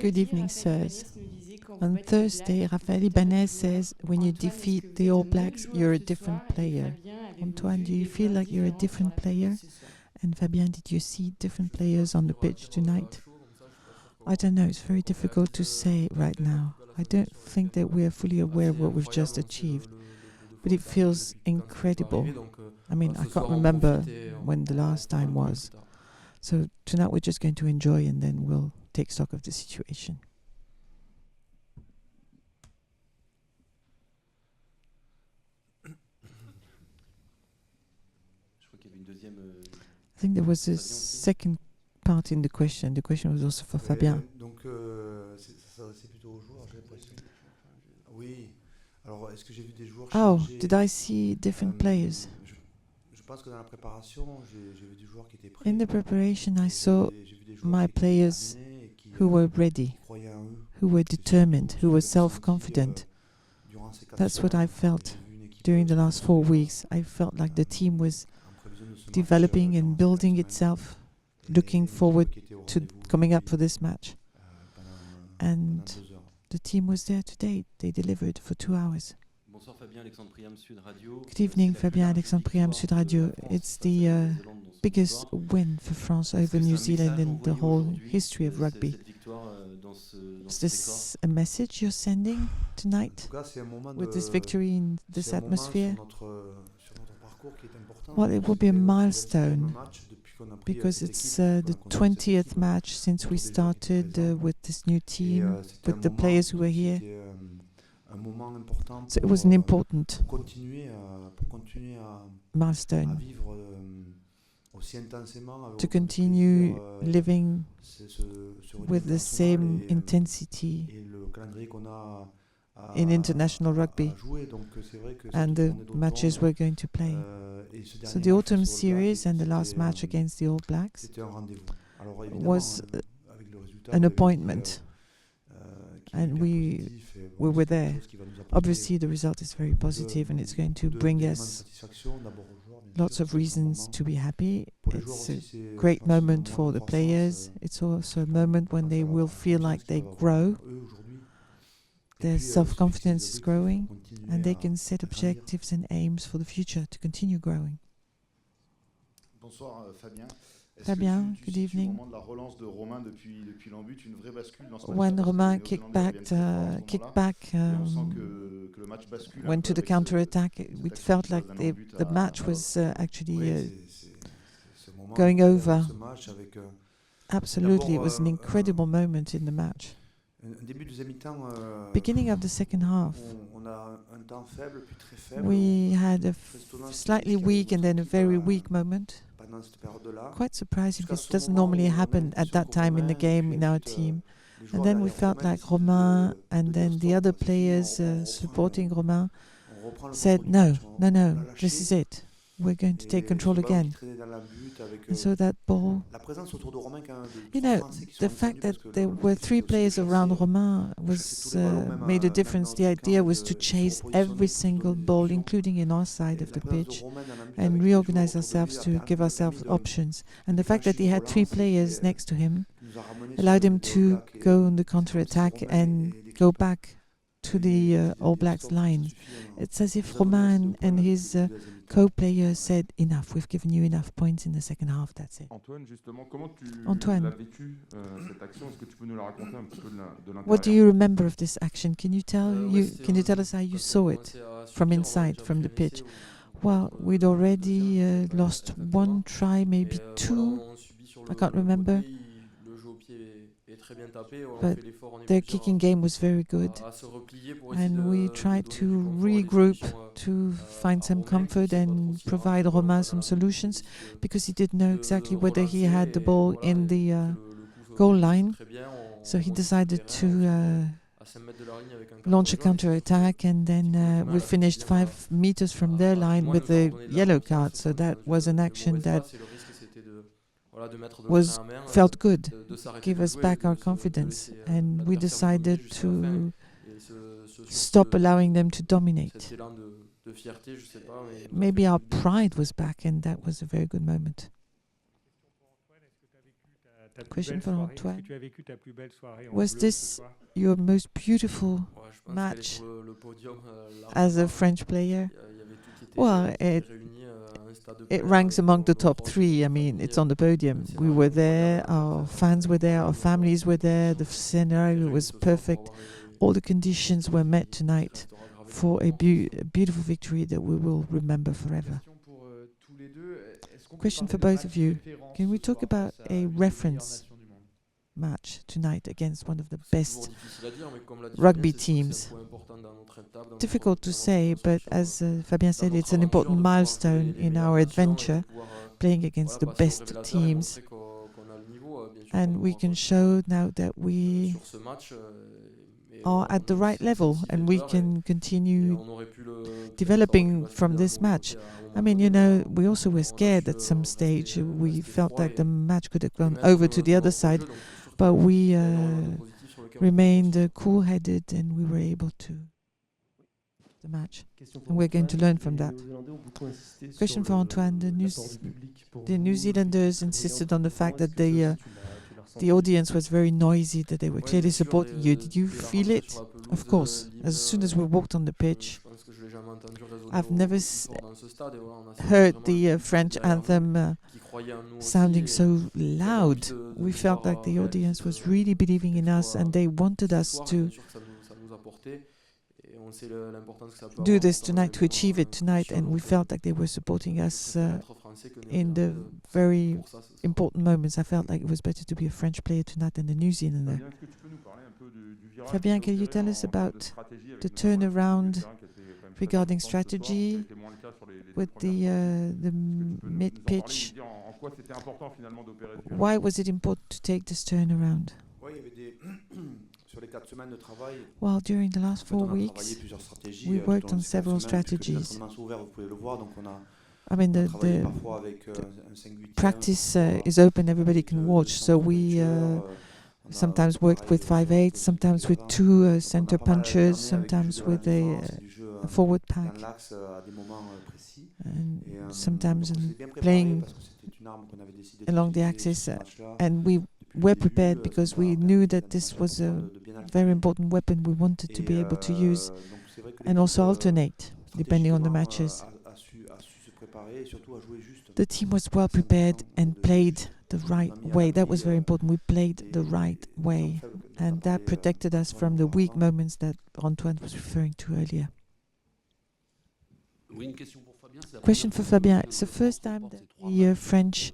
Good evening, sirs. On Thursday, Raphaël Ibanez says, when you defeat the All Blacks, you're a different player. Antoine, do you feel like you're a different player? And Fabien, did you see different players on the pitch tonight? I don't know, it's very difficult to say right now. I don't think that we are fully aware of what we've just achieved, but it feels incredible. I mean, I can't remember when the last time was. So tonight we're just going to enjoy and then we'll take stock of the situation. I think there was a second part in the question. The question was also for Fabien. Oh, did I see different players? In the preparation, I saw my players who were ready, who were determined, who were self-confident. That's what I felt during the last 4 weeks. I felt like the team was developing and building itself, looking forward to coming up for this match. And the team was there today. They delivered for 2 hours. Good evening, Fabien, Alexandre Priam, Sud Radio. It's the biggest win for France over New Zealand in the whole history of rugby. Is this a message you're sending tonight with this victory in this atmosphere? Well, it will be a milestone because it's the 20th match since we started with this new team, with the players who were here. So it was an important milestone to continue living with the same intensity in international rugby and the matches we're going to play. So the autumn series and the last match against the All Blacks was an appointment. And we were there. Obviously, the result is very positive and it's going to bring us lots of reasons to be happy. It's a great moment for the players. It's also a moment when they will feel like they grow. Their self-confidence is growing and they can set objectives and aims for the future to continue growing. Fabien, good evening. When Romain kicked back, went to the counter-attack, it felt like the match was actually going over. Absolutely, it was an incredible moment in the match. Beginning of the second half, we had a slightly weak and then a very weak moment. Quite surprising, this doesn't normally happen at that time in the game in our team. And then we felt like Romain and then the other players supporting Romain said, no, this is it. We're going to take control again. And so that ball, you know, the fact that there were 3 players around Romain was made a difference. The idea was to chase every single ball, including in our side of the pitch, and reorganize ourselves to give ourselves options. And the fact that he had 3 players next to him allowed him to go on the counter-attack and go back to the All Blacks line. It's as if Romain and his co-players said, enough, we've given you enough points in the second half, that's it. Antoine, what do you remember of this action? Can you tell us how you saw it from inside, from the pitch? Well, we'd already lost 1 try, maybe 2, I can't remember. But their kicking game was very good, and we tried to regroup to find some comfort and provide Romain some solutions, because he didn't know exactly whether he had the ball in the goal line. So he decided to launch a counter-attack, and then we finished 5 meters from their line with a yellow card. So that was an action that felt good, gave us back our confidence, and we decided to stop allowing them to dominate. Maybe our pride was back, and that was a very good moment. Question for Antoine. Was this your most beautiful match as a French player? Well, it ranks among the top three. I mean, it's on the podium. We were there, our fans were there, our families were there, the scenario was perfect. All the conditions were met tonight for a beautiful victory that we will remember forever. Question for both of you. Can we talk about a reference match tonight against one of the best rugby teams? Difficult to say, but as Fabien said, it's an important milestone in our adventure, playing against the best teams. And we can show now that we are at the right level and we can continue developing from this match. I mean, you know, we also were scared at some stage. We felt like the match could have gone over to the other side, but we remained cool-headed and we were able to the match. And we're going to learn from that. Question for Antoine. The New Zealanders insisted on the fact that the audience was very noisy, that they were clearly supporting you. Did you feel it? Of course. As soon as we walked on the pitch, I've never heard the French anthem sounding so loud. We felt like the audience was really believing in us and they wanted us to do this tonight, to achieve it tonight, and we felt like they were supporting us in the very important moments. I felt like it was better to be a French player tonight than a New Zealander. Fabien, can you tell us about the turnaround regarding strategy with the mid-pitch? Why was it important to take this turnaround? Well, during the last 4 weeks, we worked on several strategies. I mean, the practice is open, everybody can watch, so we sometimes worked with 5/8, sometimes with two center punchers, sometimes with a forward pack, and sometimes playing along the axis, and we were prepared because we knew that this was a very important weapon we wanted to be able to use and also alternate depending on the matches. The team was well prepared and played the right way. That was very important. We played the right way, and that protected us from the weak moments that Antoine was referring to earlier. Question for Fabien. It's the first time that the French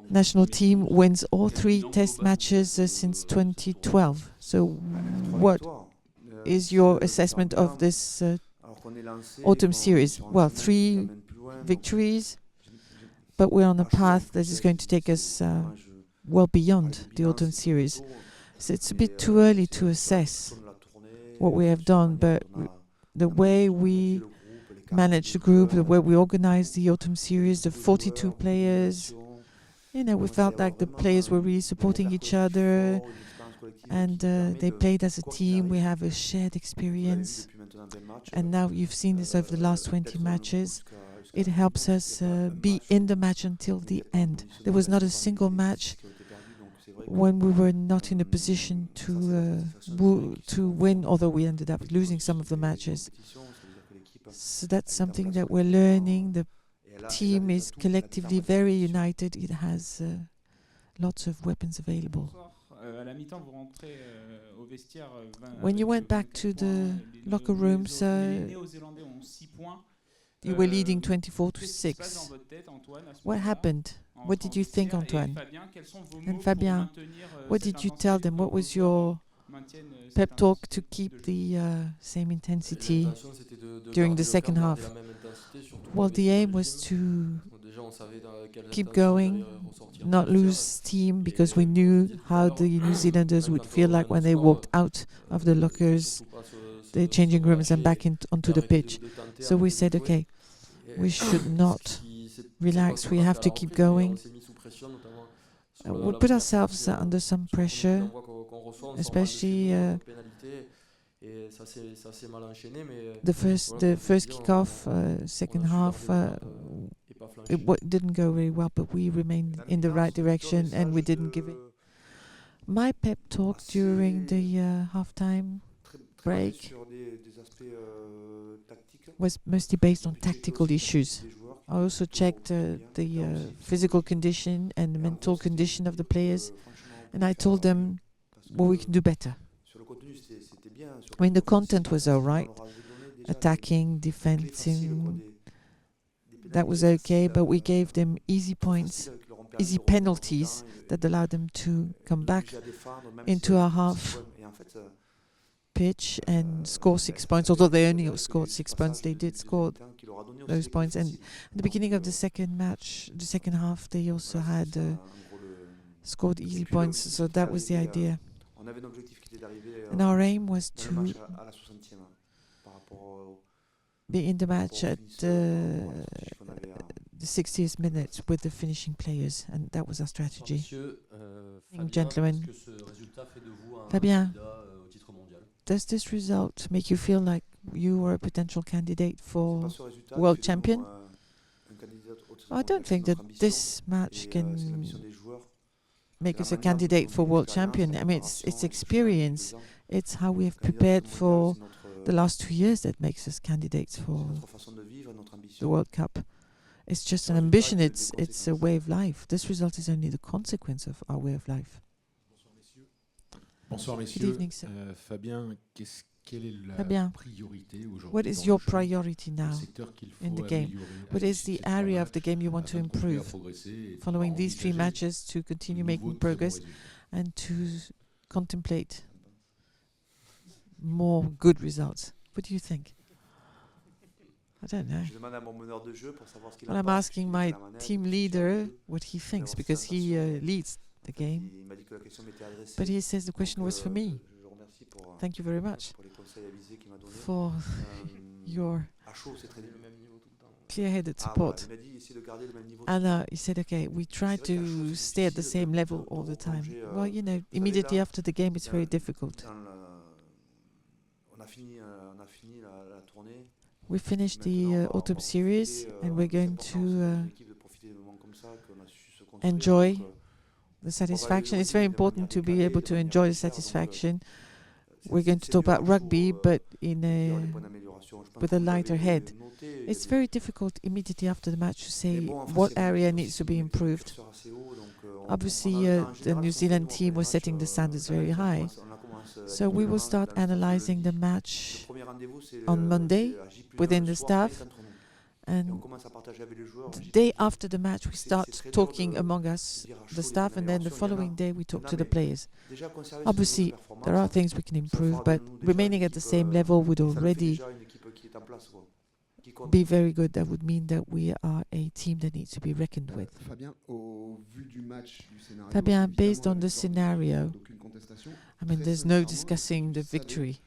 national team wins all 3 test matches since 2012. So what is your assessment of this autumn series? Well, 3 victories, but we're on a path that is going to take us well beyond the autumn series. So it's a bit too early to assess what we have done, but the way we managed the group, the way we organized the autumn series, the 42 players, you know, we felt like the players were really supporting each other and they played as a team. We have a shared experience, and now you've seen this over the last 20 matches. It helps us be in the match until the end. There was not a single match when we were not in a position to win, although we ended up losing some of the matches. So that's something that we're learning. The team is collectively very united. It has lots of weapons available. When you went back to the locker rooms, you were leading 24-6. What happened? What did you think, Antoine? And Fabien, what did you tell them? What was your pep talk to keep the same intensity during the second half? Well, the aim was to keep going, not lose steam, because we knew how the New Zealanders would feel like when they walked out of the lockers, the changing rooms, and back onto the pitch. So we said, okay, we should not relax, we have to keep going. We put ourselves under some pressure, especially the first kick-off, second half didn't go very well, but we remained in the right direction and we didn't give in. My pep talk during the halftime break was mostly based on tactical issues. I also checked the physical condition and the mental condition of the players, and I told them what we can do better. I mean, the content was all right, attacking, defending, that was okay, but we gave them easy points, easy penalties that allowed them to come back into our half pitch and score 6 points. Although they only scored 6 points, they did score those points. And at the beginning of the second match, the second half, they also had scored easy points. So that was the idea. And our aim was to be in the match at the 60th minute with the finishing players, and that was our strategy. Gentlemen, Fabien, does this result make you feel like you were a potential candidate for world champion? I don't think that this match can make us a candidate for world champion. I mean, it's experience. It's how we have prepared for the last 2 years that makes us candidates for the World Cup. It's just an ambition. It's a way of life. This result is only the consequence of our way of life. Bonsoir, messieurs. Good evening, sir. Fabien, quelle est la priorité aujourd'hui? What is your priority now in the game? What is the area of the game you want to improve? Following these 3 matches, to continue making progress and to contemplate more good results. What do you think? I don't know. Well, I'm asking my team leader what he thinks, because he leads the game. But he says the question was for me. Thank you very much for your clear-headed support. And he said, okay, we try to stay at the same level all the time. Well, you know, immediately after the game, it's very difficult. We finished the autumn series, and we're going to enjoy the satisfaction. It's very important to be able to enjoy the satisfaction. We're going to talk about rugby, but with a lighter head. It's very difficult immediately after the match to say what area needs to be improved. Obviously, the New Zealand team was setting the standards very high. So we will start analyzing the match on Monday within the staff. And the day after the match, we start talking among us, the staff, and then the following day we talk to the players. Obviously, there are things we can improve, but remaining at the same level would already be very good. That would mean that we are a team that needs to be reckoned with. Fabien, based on the scenario, I mean, there's no discussing the victory.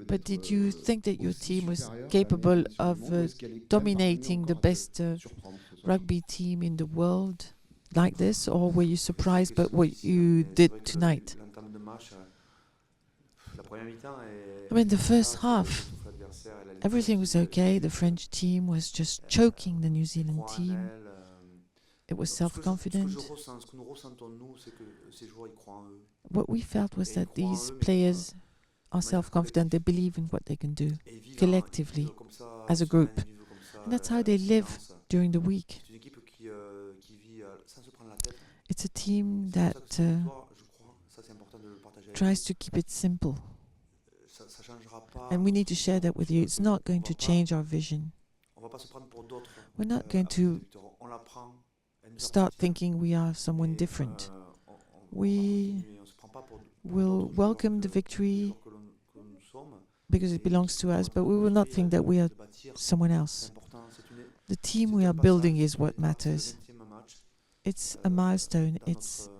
But did you think that your team was capable of dominating the best rugby team in the world like this, or were you surprised by what you did tonight? I mean, the first half, everything was okay. The French team was just choking the New Zealand team. It was self-confident. What we felt was that these players are self-confident. They believe in what they can do collectively as a group. And that's how they live during the week. It's a team that tries to keep it simple. And we need to share that with you. It's not going to change our vision. We're not going to start thinking we are someone different. We will welcome the victory because it belongs to us, but we will not think that we are someone else. The team we are building is what matters. It's a milestone, it's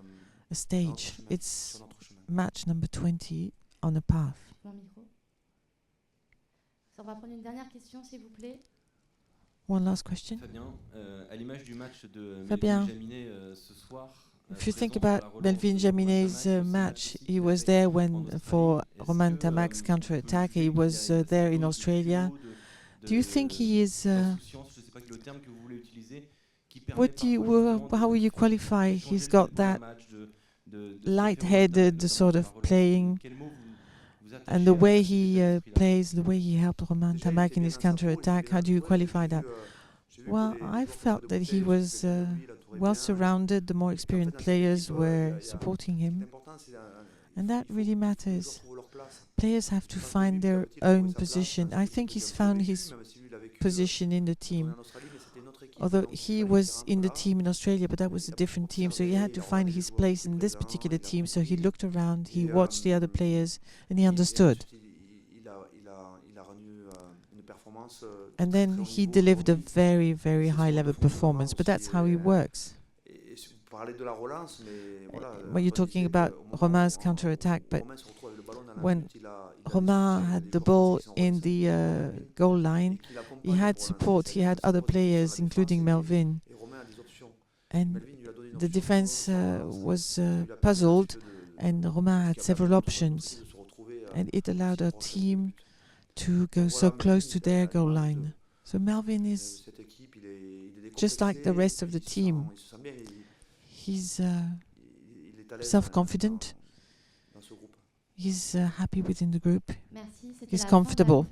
a stage, it's match number 20 on a path. One last question. Fabien, if you think about Melvin Jaminet's match, he was there when for Romain Tamac's counter-attack. He was there in Australia. Do you think he is How will you qualify? He's got that light-headed sort of playing, and the way he plays, the way he helped Romain Tamac in his counter-attack. How do you qualify that? Well, I felt that he was well surrounded. The more experienced players were supporting him, and that really matters. Players have to find their own position. I think he's found his position in the team. Although he was in the team in Australia, but that was a different team, so he had to find his place in this particular team. So he looked around, he watched the other players, and he understood. And then he delivered a very, very high-level performance, but that's how he works. When you're talking about Romain's counter-attack, but when Romain had the ball in the goal line, he had support, he had other players, including Melvin. And the defense was puzzled, and Romain had several options. And it allowed our team to go so close to their goal line. So Melvin is just like the rest of the team. He's self-confident. He's happy within the group. He's comfortable.